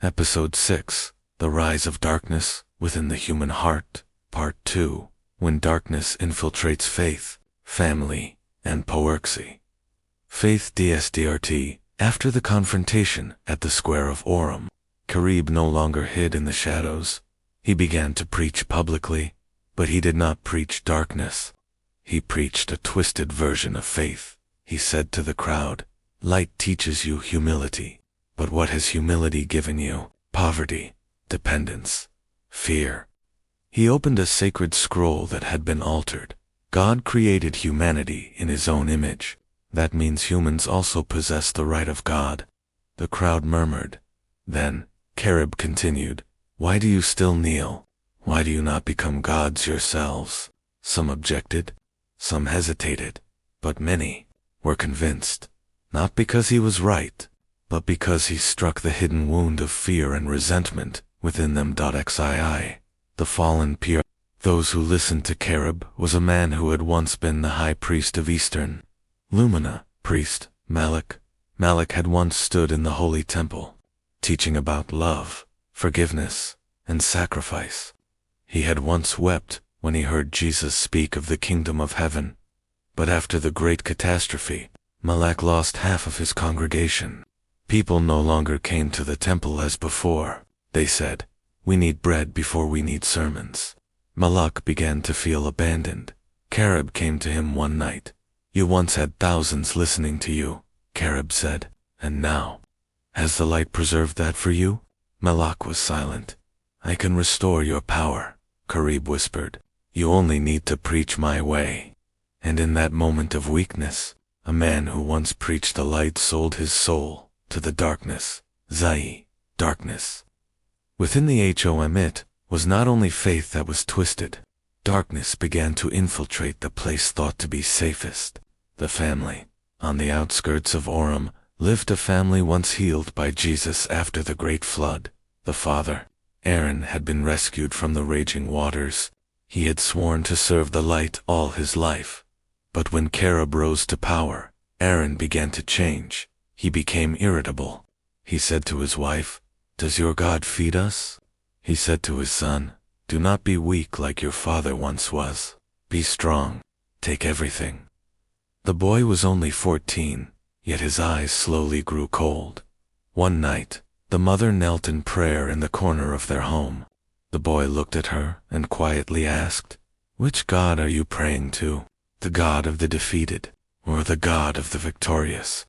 Episode 6, The Rise of Darkness Within the Human Heart, Part 2, When Darkness Infiltrates Faith, Family, and Poerxy. Faith DSDRT. After the confrontation at the Square of Orem, Carib no longer hid in the shadows. He began to preach publicly, but he did not preach darkness. He preached a twisted version of faith. He said to the crowd, "Light teaches you humility. But what has humility given you? Poverty, dependence, fear." He opened a sacred scroll that had been altered. God created humanity in his own image. That means humans also possess the right of God. The crowd murmured. Then, Carib continued, "Why do you still kneel? Why do you not become gods yourselves?" Some objected, some hesitated, but many were convinced, not because he was right, but because he struck the hidden wound of fear and resentment within them. XII. The fallen peer. Those who listened to Carib was a man who had once been the high priest of Eastern Lumina, priest Malik. Malik had once stood in the holy temple, teaching about love, forgiveness, and sacrifice. He had once wept when he heard Jesus speak of the kingdom of heaven. But after the great catastrophe, Malik lost half of his congregation. People no longer came to the temple as before. They said, "We need bread before we need sermons." Malak began to feel abandoned. Carib came to him one night. "You once had thousands listening to you," Carib said, "and now, has the light preserved that for you?" Malak was silent. "I can restore your power," Carib whispered. "You only need to preach my way." And in that moment of weakness, a man who once preached the light sold his soul to the darkness. Zai, darkness. Within the HOM was not only faith that was twisted. Darkness began to infiltrate the place thought to be safest, the family. On the outskirts of Orem lived a family once healed by Jesus after the great flood. The father, Aaron, had been rescued from the raging waters. He had sworn to serve the light all his life. But when Carib rose to power, Aaron began to change. He became irritable. He said to his wife, "Does your God feed us?" He said to his son, "Do not be weak like your father once was. Be strong. Take everything." The boy was only 14, yet his eyes slowly grew cold. One night, the mother knelt in prayer in the corner of their home. The boy looked at her and quietly asked, "Which God are you praying to? The God of the defeated, or the God of the victorious?"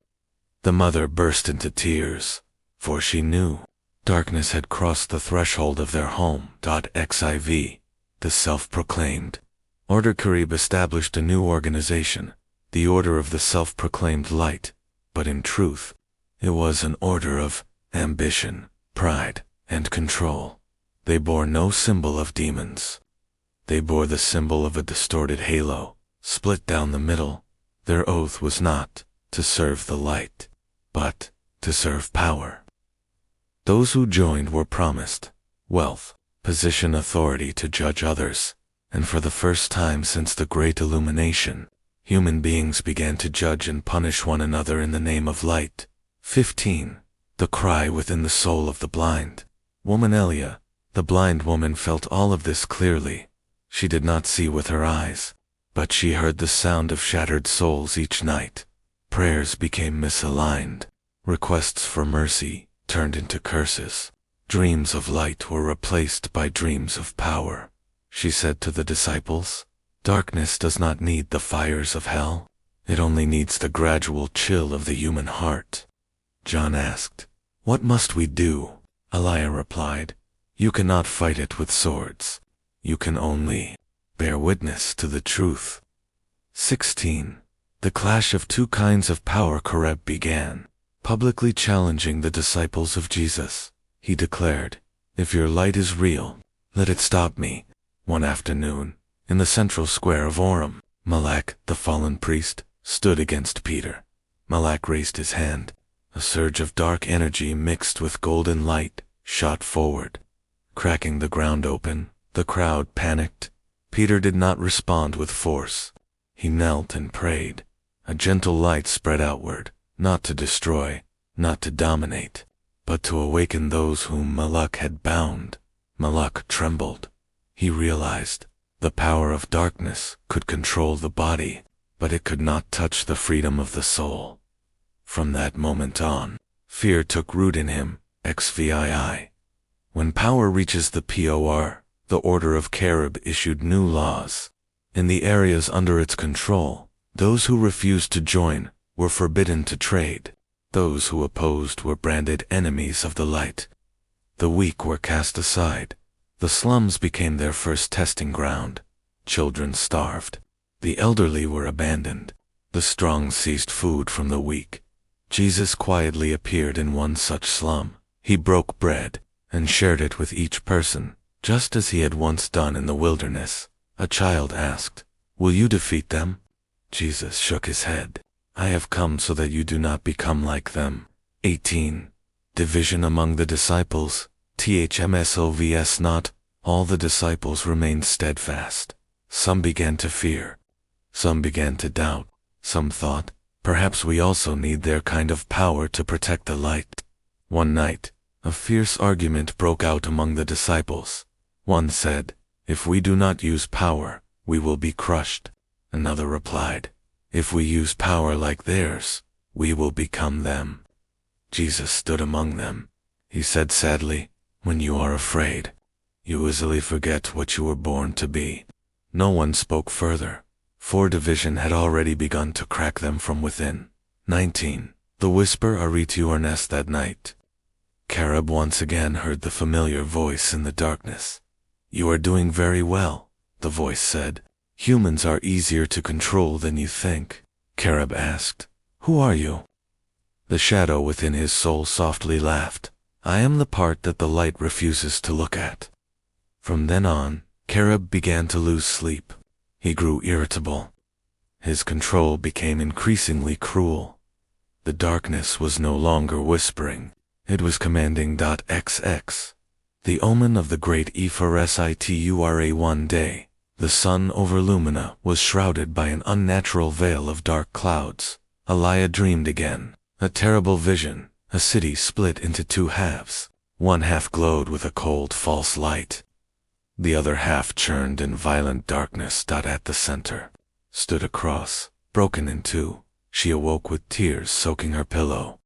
The mother burst into tears, for she knew darkness had crossed the threshold of their home. XIV. The self-proclaimed. Order Carib established a new organization, the Order of the Self-Proclaimed Light, but in truth, it was an order of ambition, pride, and control. They bore no symbol of demons. They bore the symbol of a distorted halo, split down the middle. Their oath was not to serve the light, but to serve power. Those who joined were promised wealth, position, authority to judge others, and for the first time since the Great Illumination, human beings began to judge and punish one another in the name of light. 15. The cry within the soul of the blind. Woman Elia, the blind woman, felt all of this clearly. She did not see with her eyes, but she heard the sound of shattered souls each night. Prayers became misaligned. Requests for mercy turned into curses. Dreams of light were replaced by dreams of power. She said to the disciples, "Darkness does not need the fires of hell. It only needs the gradual chill of the human heart." John asked, "What must we do?" Elijah replied, "You cannot fight it with swords. You can only bear witness to the truth." 16. The clash of two kinds of power. Carib began publicly challenging the disciples of Jesus. He declared, "If your light is real, let it stop me." One afternoon, in the central square of Orem, Malak, the fallen priest, stood against Peter. Malak raised his hand. A surge of dark energy mixed with golden light shot forward, cracking the ground open. The crowd panicked. Peter did not respond with force. He knelt and prayed. A gentle light spread outward, not to destroy, not to dominate, but to awaken those whom Malak had bound. Malak trembled. He realized the power of darkness could control the body, but it could not touch the freedom of the soul. From that moment on, fear took root in him. XVII. When power reaches the POR, the Order of Cherub issued new laws. In the areas under its control, those who refused to join were forbidden to trade. Those who opposed were branded enemies of the light. The weak were cast aside. The slums became their first testing ground. Children starved. The elderly were abandoned. The strong seized food from the weak. Jesus quietly appeared in one such slum. He broke bread and shared it with each person, just as he had once done in the wilderness. A child asked, "Will you defeat them?" Jesus shook his head. "I have come so that you do not become like them." 18. Division among the disciples. THMSOVS. Not all the disciples remained steadfast. Some began to fear. Some began to doubt. Some thought, perhaps we also need their kind of power to protect the light. One night, a fierce argument broke out among the disciples. One said, "If we do not use power, we will be crushed." Another replied, "If we use power like theirs, we will become them." Jesus stood among them. He said sadly, "When you are afraid, you easily forget what you were born to be." No one spoke further, for division had already begun to crack them from within. 19. The whisper Aritu Arnes. That night, Cherub once again heard the familiar voice in the darkness. "You are doing very well," the voice said. "Humans are easier to control than you think." Cherub asked, "Who are you?" The shadow within his soul softly laughed. "I am the part that the light refuses to look at." From then on, Cherub began to lose sleep. He grew irritable. His control became increasingly cruel. The darkness was no longer whispering. It was commanding. XX. The omen of the great Infiltrates. One day, the sun over Lumina was shrouded by an unnatural veil of dark clouds. Elia dreamed again. A terrible vision. A city split into two halves. One half glowed with a cold, false light. The other half churned in violent darkness. At the center stood a cross, broken in two. She awoke with tears soaking her pillow.